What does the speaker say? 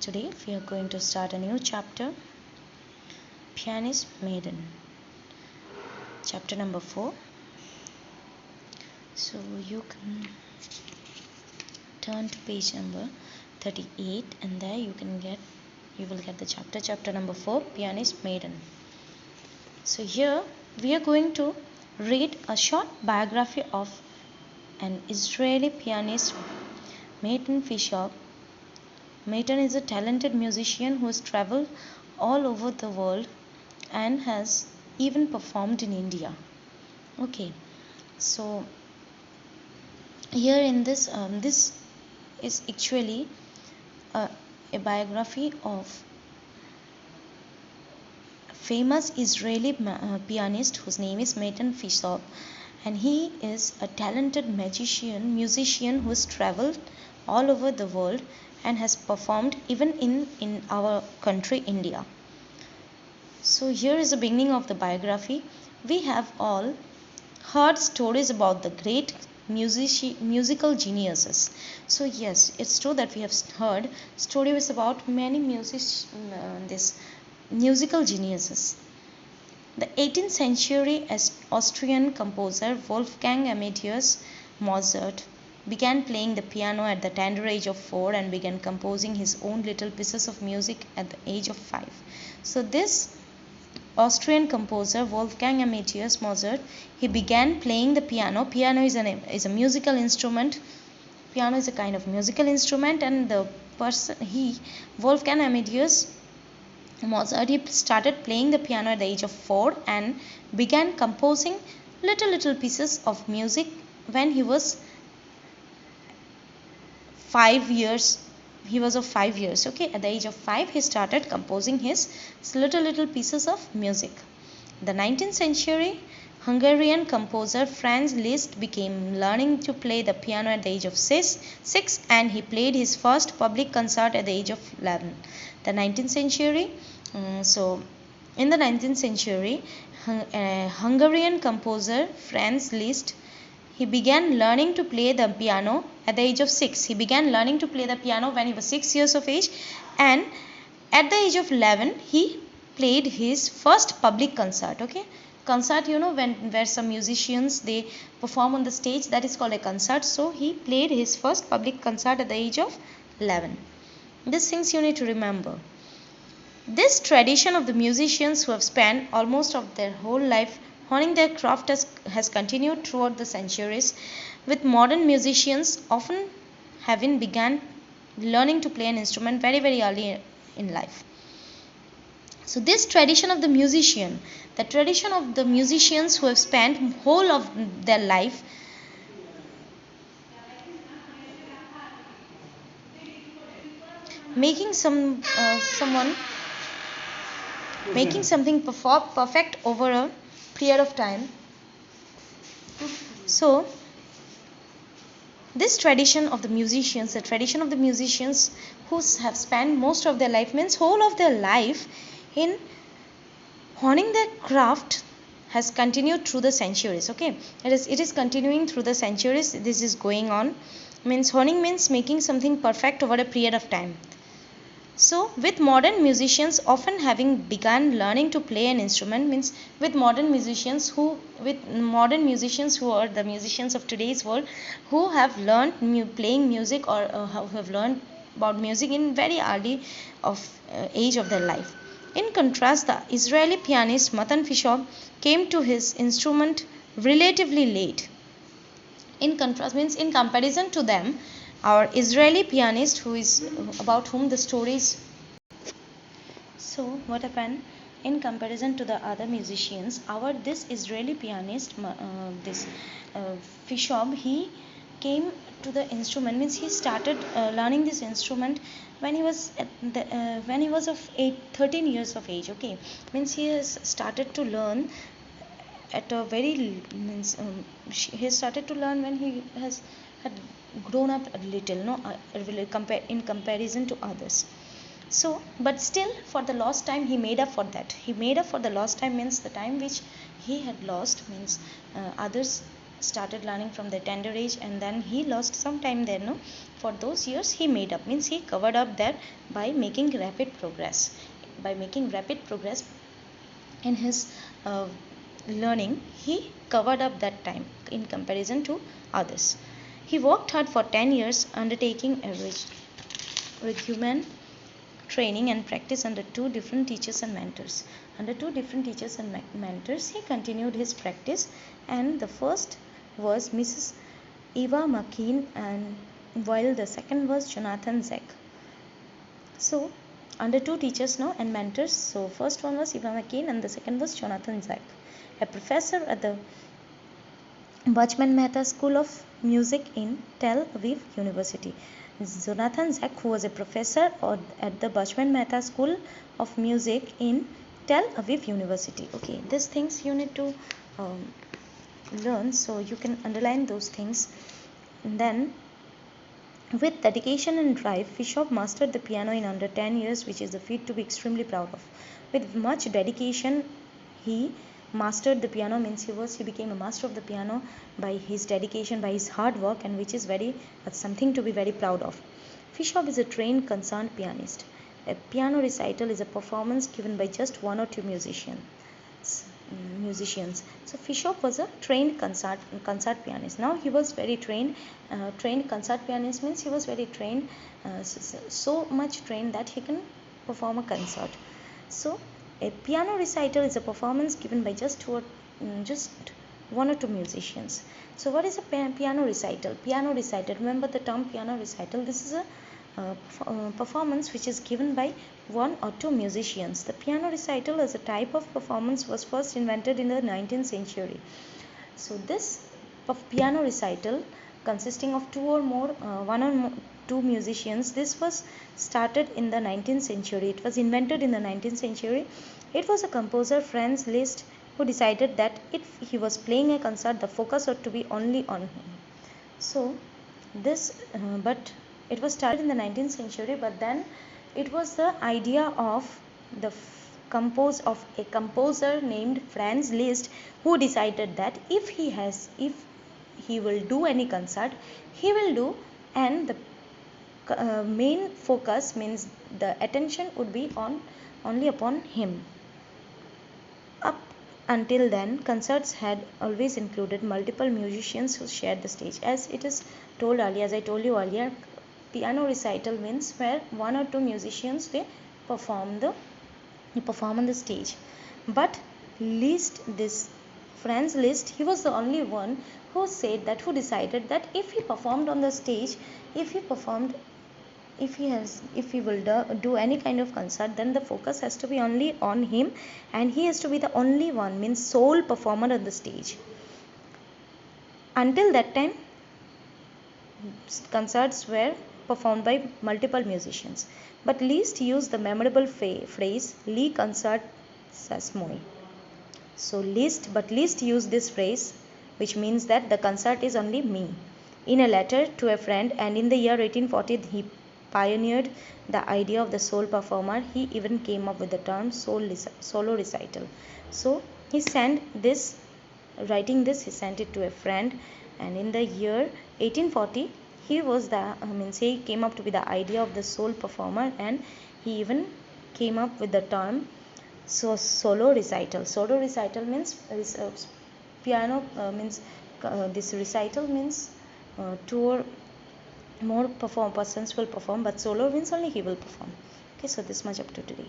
Today we are going to start a new chapter, Pianist Maiden, chapter number 4. So you can turn to page number 38 and there you will get the chapter number 4, Pianist Maiden. So here we are going to read a short biography of an Israeli pianist, Matan. Matan is a talented musician who has traveled all over the world and has even performed in India. Okay, so here in this is actually a biography of a famous Israeli pianist whose name is Matan, and he is a talented musician who has traveled all over the world and has performed even in our country India. So here is the beginning of the biography. We have all heard stories about the great musical geniuses. So yes, it's true that we have heard stories about many musical geniuses. The 18th century Austrian composer Wolfgang Amadeus Mozart began playing the piano at the tender age of 4 and began composing his own little pieces of music at the age of 5. So this Austrian composer Wolfgang Amadeus Mozart, he began playing the piano. Piano is a musical instrument. Piano is a kind of musical instrument, and Wolfgang Amadeus Mozart, he started playing the piano at the age of 4 and began composing little pieces of music when he was 5 years. He was of 5 years. Okay, at the age of 5 he started composing his little pieces of music. The 19th century Hungarian composer Franz Liszt began learning to play the piano at the age of 6 and he played his first public concert at the age of 11. The 19th century in the 19th century Hungarian composer Franz Liszt, he began learning to play the piano at the age of 6. He began learning to play the piano when he was 6 years of age, and at the age of 11 he played his first public concert. Okay, concert, where some musicians they perform on the stage, that is called a concert. So he played his first public concert at the age of 11. These things you need to remember. This tradition of the musicians who have spent almost of their whole life honing their craft has continued throughout the centuries, with modern musicians often having begun learning to play an instrument very early in life. So this tradition of the musicians who have spent whole of their life making something perfect over a period of time. So this tradition of the musicians who have spent most of their life, means whole of their life, in honing their craft, has continued through the centuries. Okay, it is continuing through the centuries. This is going on. Means honing means making something perfect over a period of time. So with modern musicians often having begun learning to play an instrument, means with modern musicians who are the musicians of today's world, who have learned playing music or who have learned about music in very early age of their life. In contrast, the Israeli pianist Matan came to his instrument relatively late. In contrast means in comparison to them, our Israeli pianist, who is about whom the stories. So what happened? In comparison to the other musicians, this Israeli pianist, Fishob, he came to the instrument, means he started learning this instrument when he was of 13 years of age. Okay, means he has started to learn at a very he started to learn when he had grown up a little, in comparison to others. So, but still, for the lost time, he made up for that. He made up for the lost time, means the time which he had lost, means others started learning from the tender age, and then he lost some time there, no. For those years he made up, means he covered up that by making rapid progress. By making rapid progress in his learning, he covered up that time in comparison to others. He worked hard for 10 years, undertaking a regimen training and practice under two different teachers and mentors. Under two different teachers and mentors, he continued his practice, and the first was Mrs. Eva McKean, and while the second was Jonathan Zek. So, under two teachers now and mentors. So, first one was Eva McKean and the second was Jonathan Zek, a professor at the Bachman Mehta School of Music in Tel Aviv University. Jonathan Zek, who was a professor at the Bachman Mehta School of Music in Tel Aviv University. Okay, these things you need to learn, so you can underline those things. And then, with dedication and drive, Fishof mastered the piano in under 10 years, which is a feat to be extremely proud of. With much dedication, he mastered the piano, means he became a master of the piano by his dedication, by his hard work, and which is something to be very proud of. Fishof is a trained concert pianist. A piano recital is a performance given by just one or two musicians. So Fishof was a trained concert pianist. Now he was very trained. Trained concert pianist means he was very trained, so much trained that he can perform a concert. So a piano recital is a performance given by just one or two musicians. So what is a piano recital? Piano recital, remember the term piano recital. This is a performance which is given by one or two musicians. The piano recital as a type of performance was first invented in the 19th century. So this piano recital consisting of one or two musicians, this was started in the 19th century. It was invented in the 19th century. It was a composer, Franz Liszt, who decided that if he was playing a concert, the focus ought to be only on him. So this, but it was started in the 19th century, but then it was the idea of a composer named Franz Liszt, who decided that if he will do any concert, he will do, and the main focus, means the attention would be only upon him. Up until then, concerts had always included multiple musicians who shared the stage. As I told you earlier, piano recital means where one or two musicians they perform on the stage. But Franz Liszt, he was the only one who decided that if he performed on the stage, if he will do any kind of concert, then the focus has to be only on him, and he has to be the only one, means sole performer on the stage. Until that time, concerts were performed by multiple musicians, but Liszt used the memorable phrase "Lee concert sas moi." So Liszt used this phrase, which means that the concert is only me, in a letter to a friend, and in the year 1840 he pioneered the idea of the sole performer. He even came up with the term solo recital. So he sent he sent it to a friend, and in the year 1840 he came up with the idea of the sole performer, and he even came up with the term solo recital. Solo recital means piano this recital means two or more persons will perform, but solo means only he will perform. Okay, so this much up to today.